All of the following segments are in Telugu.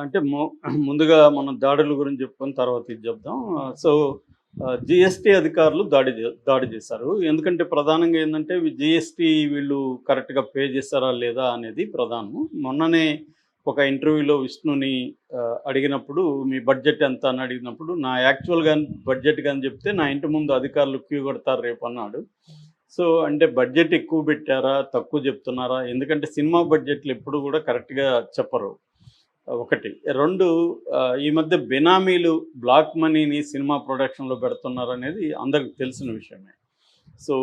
అంటే ముందుగా మనం దాడుల గురించి చెప్పుకొని తర్వాత ఇది చెప్దాం. సో, జీఎస్టీ అధికారులు దాడి చేశారు. ఎందుకంటే ప్రధానంగా ఏందంటే జీఎస్టీ వీళ్ళు కరెక్ట్‌గా పే చేశారా లేదా అనేది ప్రధానం. మొన్ననే ఒక ఇంటర్వ్యూలో విష్ణుని అడిగినప్పుడు మీ బడ్జెట్ ఎంత అని అడిగినప్పుడు నా యాక్చువల్‌గా బడ్జెట్ గాని చెప్తే నా ఇంటి ముందు అధికారులు క్యూ కడతారు రేపు అన్నాడు. సో, అంటే బడ్జెట్ ఎక్కువ పెట్టారా? తక్కువ చెప్తున్నారా? ఎందుకంటే సినిమా బడ్జెట్‌లు ఎప్పుడు కూడా కరెక్ట్‌గా చెప్పరు. ఒకటి. 2 ఈ మధ్య బెనామీలు బ్లాక్ మనీని సినిమా ప్రొడక్షన్‌లో పెడుతున్నారనేది అందరికి తెలిసిన విషయమే. సో,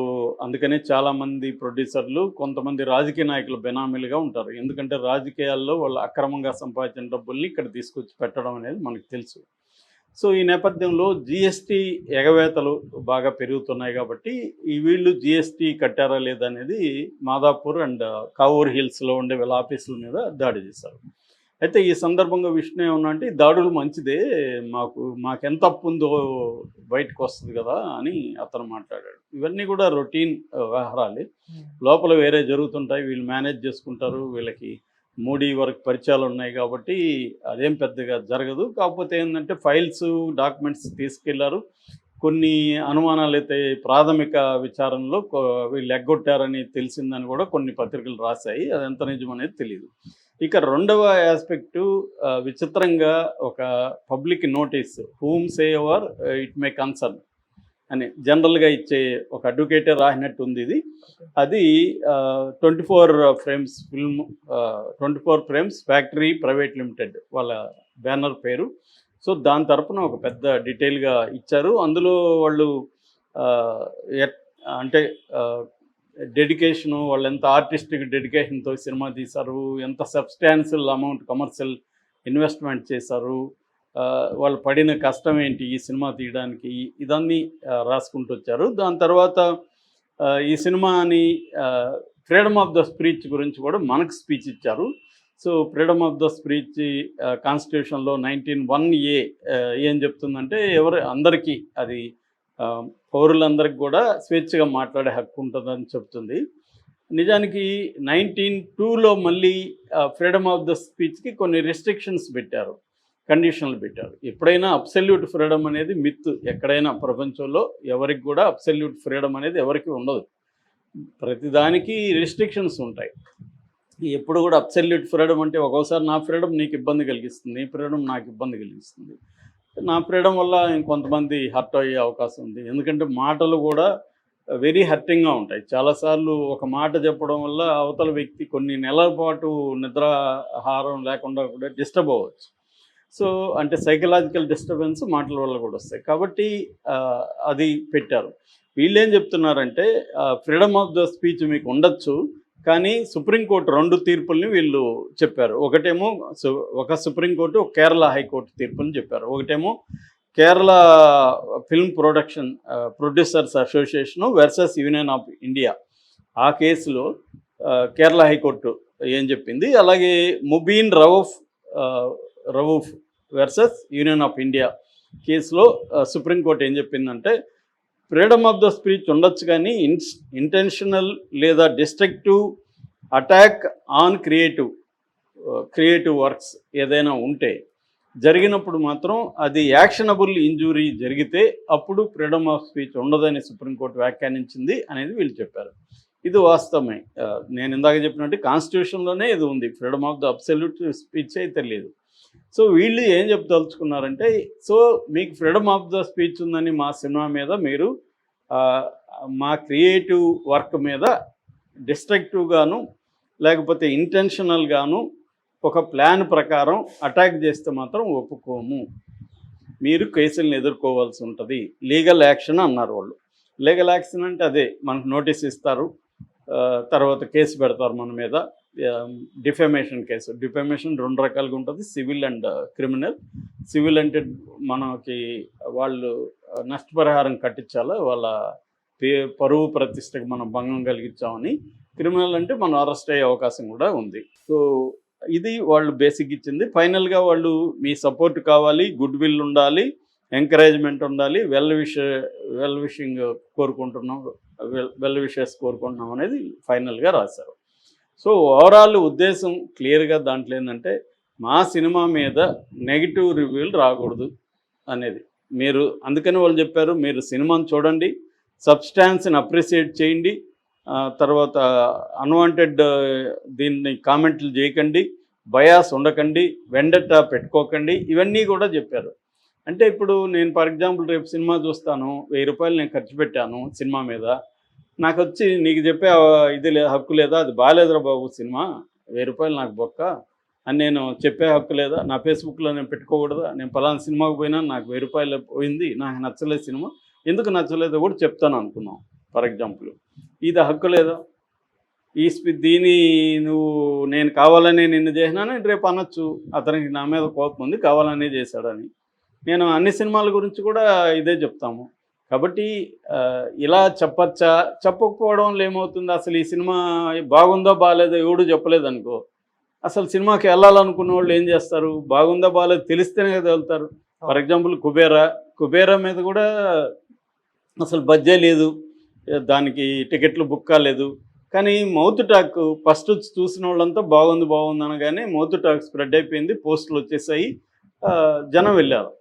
అందుకనే చాలామంది ప్రొడ్యూసర్లు, కొంతమంది రాజకీయ నాయకులు బెనామీలుగా ఉంటారు. ఎందుకంటే రాజకీయాల్లో వాళ్ళు అక్రమంగా సంపాదించిన డబ్బుల్ని ఇక్కడ తీసుకొచ్చి పెట్టడం అనేది మనకు తెలుసు. సో, ఈ నేపథ్యంలో జీఎస్టీ ఎగవేతలు బాగా పెరుగుతున్నాయి కాబట్టి, ఈ వీళ్ళు జీఎస్టీ కట్టారా లేదా అనేది మాదాపూర్ అండ్ కావూర్ హిల్స్‌లో ఉండే వీళ్ళ ఆఫీసుల మీద దాడి చేశారు. అయితే ఈ సందర్భంగా విష్ణు ఏమన్నా అంటే, దాడులు మంచిదే, మాకెంత అప్పుందో బయటకొస్తది కదా అని అతను మాట్లాడాడు. ఇవన్నీ కూడా రొటీన్ వ్యవహారాలే. లోపల వేరే జరుగుతుంటాయి. వీళ్ళు మేనేజ్ చేసుకుంటారు. వీళ్ళకి మోడీ వరకు పరిచయాలున్నాయి కాబట్టి అదేం పెద్దగా జరగదు. కాకపోతే ఏందంటే ఫైల్స్, డాక్యుమెంట్స్ తీసుకెళ్లారు. కొన్ని అనుమానాలైతే ప్రాథమిక విచారణలో వీళ్ళు ఎగ్గొట్టారని తెలిసిందని కూడా కొన్ని పత్రికలు రాశాయి. అది ఎంత నిజమనేది తెలీదు. ఇక రెండవ యాస్పెక్టు విచిత్రంగా ఒక public notice whom say ever it may concern అని జనరల్గా ఇచ్చే ఒక అడ్వకేటే రాసినట్టు ఉంది ఇది. అది 24 frames film 24 frames factory private limited వాళ్ళ బ్యానర్ పేరు. సో దాని తరపున ఒక పెద్ద డీటెయిల్గా ఇచ్చారు. అందులో వాళ్ళు అంటే డెడికేషను, వాళ్ళు ఎంత ఆర్టిస్టిక్ డెడికేషన్తో సినిమా తీశారు, ఎంత సబ్స్టాన్షియల్ అమౌంట్ కమర్షియల్ ఇన్వెస్ట్మెంట్ చేశారు, వాళ్ళు పడిన కష్టం ఏంటి ఈ సినిమా తీయడానికి, ఇదన్నీ రాసుకుంటూ వచ్చారు. దాని తర్వాత ఈ సినిమాని ఫ్రీడమ్ ఆఫ్ ద స్పీచ్ గురించి కూడా మనకు స్పీచ్ ఇచ్చారు. So freedom of the speech కాన్స్టిట్యూషన్లో 19(1)(a) ఏం చెప్తుందంటే అందరికీ అది పౌరులందరికీ కూడా స్వేచ్ఛగా మాట్లాడే హక్కు ఉంటుందని చెప్తుంది. నిజానికి 19(2)లో మళ్ళీ ఫ్రీడమ్ ఆఫ్ ద స్పీచ్కి కొన్ని రెస్ట్రిక్షన్స్ పెట్టారు, కండిషన్లు పెట్టారు. ఎప్పుడైనా అబ్సల్యూట్ ఫ్రీడమ్ అనేది మిత్. ఎక్కడైనా ప్రపంచంలో ఎవరికి కూడా అబ్సల్యూట్ ఫ్రీడమ్ అనేది ఎవరికి ఉండదు. ప్రతిదానికి రెస్ట్రిక్షన్స్ ఉంటాయి. ఎప్పుడు కూడా అబ్సల్యూట్ ఫ్రీడమ్ అంటే ఒక్కోసారి నా ఫ్రీడమ్ నీకు ఇబ్బంది కలిగిస్తుంది, నీ ఫ్రీడమ్ నాకు ఇబ్బంది కలిగిస్తుంది. నా ఫ్రీడమ్ వల్ల ఇంకొంతమంది హర్ట్ అయ్యే అవకాశం ఉంది. ఎందుకంటే మాటలు కూడా వెరీ హర్టింగ్గా ఉంటాయి. చాలాసార్లు ఒక మాట చెప్పడం వల్ల అవతల వ్యక్తి కొన్ని నెలల పాటు నిద్రాహారం లేకుండా కూడా డిస్టర్బ్ అవ్వచ్చు. సో అంటే సైకలాజికల్ డిస్టర్బెన్స్ మాటల వల్ల కూడా వస్తాయి. కాబట్టి అది పెట్టారు. వీళ్ళేం చెప్తున్నారంటే ఫ్రీడమ్ ఆఫ్ ద స్పీచ్ మీకు ఉండొచ్చు, కానీ సుప్రీంకోర్టు 2 తీర్పుల్ని వీళ్ళు చెప్పారు. ఒకటేమో ఒక సుప్రీంకోర్టు, ఒక కేరళ హైకోర్టు తీర్పుని చెప్పారు. ఒకటేమో Kerala film producers association versus union of India. ఆ కేసులో కేరళ హైకోర్టు ఏం చెప్పింది, అలాగే Mubeen Rauf versus union of India కేసులో సుప్రీంకోర్టు ఏం చెప్పిందంటే, ఫ్రీడమ్ ఆఫ్ ద స్పీచ్ ఉండొచ్చు, కానీ ఇంటెన్షనల్ లేదా destructive attack on creative works ఏదైనా ఉంటే జరిగినప్పుడు మాత్రం అది యాక్షనబుల్ ఇంజూరీ జరిగితే అప్పుడు ఫ్రీడమ్ ఆఫ్ స్పీచ్ ఉండదని సుప్రీంకోర్టు వ్యాఖ్యానించింది అనేది వీళ్ళు చెప్పారు. ఇది వాస్తవమే. నేను ఇందాక చెప్పినట్టు కాన్స్టిట్యూషన్లోనే ఇది ఉంది, freedom of the absolute speech అయితే లేదు. సో వీళ్ళు ఏం చెప్పదలుచుకున్నారంటే, సో మీకు ఫ్రీడమ్ ఆఫ్ ద స్పీచ్ ఉందని మా సినిమా మీద మీరు మా క్రియేటివ్ వర్క్ మీద డిస్ట్రక్టివ్గాను లేకపోతే ఇంటెన్షనల్గాను ఒక ప్లాన్ ప్రకారం అటాక్ చేస్తే మాత్రం ఒప్పుకోము, మీరు కేసులను ఎదుర్కోవాల్సి ఉంటుంది, లీగల్ యాక్షన్ అన్నారు వాళ్ళు. లీగల్ యాక్షన్ అంటే అదే, మనకు నోటీస్ ఇస్తారు, తర్వాత కేసు పెడతారు మన మీద, డిఫమేషన్ కేసు. డిఫమేషన్ 2 రకాలుగా ఉంటుంది, సివిల్ అండ్ క్రిమినల్. సివిల్ అంటే మనకి వాళ్ళు నష్టపరిహారం కట్టించాలా, వాళ్ళ పరువు ప్రతిష్టకు మనం భంగం కలిగించామని. క్రిమినల్ అంటే మనం అరెస్ట్ అయ్యే అవకాశం కూడా ఉంది. సో ఇది వాళ్ళు బేసిక్ ఇచ్చింది. ఫైనల్గా వాళ్ళు మీ సపోర్ట్ కావాలి, గుడ్ విల్ ఉండాలి, ఎంకరేజ్మెంట్ ఉండాలి, వెల్ విషింగ్ కోరుకుంటున్నాం, వెల్ విషెస్ కోరుకుంటున్నాం అనేది ఫైనల్గా రాశారు. సో ఓవరాల్ ఉద్దేశం క్లియర్గా దాంట్లో ఏంటంటే, మా సినిమా మీద నెగిటివ్ రివ్యూలు రాకూడదు అనేది. మీరు అందుకని వాళ్ళు చెప్పారు, మీరు సినిమాని చూడండి, సబ్స్టాన్స్ని అప్రిషియేట్ చేయండి, తర్వాత అన్వాంటెడ్ దీన్ని కామెంట్లు చేయకండి, బయాస్ ఉండకండి, వెండట్టా పెట్టుకోకండి, ఇవన్నీ కూడా చెప్పారు. అంటే ఇప్పుడు నేను ఫర్ ఎగ్జాంపుల్ రేపు సినిమా చూస్తాను, ₹1000 నేను ఖర్చు పెట్టాను సినిమా మీద. నాకొచ్చి నీకు చెప్పే ఇది హక్కు లేదా, అది బాగాలేదురా బాబు సినిమా, ₹1000 నాకు బొక్క అని నేను చెప్పే హక్కు లేదా, నా ఫేస్బుక్లో నేను పెట్టుకోకూడదా, నేను పలానా సినిమాకి పోయినా నాకు ₹1000 పోయింది, నాకు నచ్చలేదు సినిమా, ఎందుకు నచ్చలేదో కూడా చెప్తాను అనుకున్నాం ఫర్ ఎగ్జాంపుల్. ఇది హక్కు లేదా? దీని నువ్వు నేను కావాలనే నిన్ను చేసినానని రేపు అనొచ్చు, అతనికి నా మీద కోపం ఉంది కావాలనే చేశాడని. నేను అన్ని సినిమాల గురించి కూడా ఇదే చెప్తాము. కాబట్టి ఇలా చెప్పచ్చా, చెప్పకపోవడంలో ఏమవుతుంది, అసలు ఈ సినిమా బాగుందో బాగాలేదో ఎవడు చెప్పలేదనుకో, అసలు సినిమాకి వెళ్ళాలనుకున్న వాళ్ళు ఏం చేస్తారు, బాగుందా బాగాలేదు తెలిస్తేనే కదా వెళ్తారు. ఫర్ ఎగ్జాంపుల్ కుబేరా మీద కూడా అసలు బడ్జే లేదు, దానికి టికెట్లు బుక్ కాలేదు, కానీ మౌత్ టాక్ ఫస్ట్ చూసిన వాళ్ళంతా బాగుంది బాగుంది అనగానే మౌత్ టాక్ స్ప్రెడ్ అయిపోయింది, పోస్టులు వచ్చేసాయి, జనం వెళ్ళారు.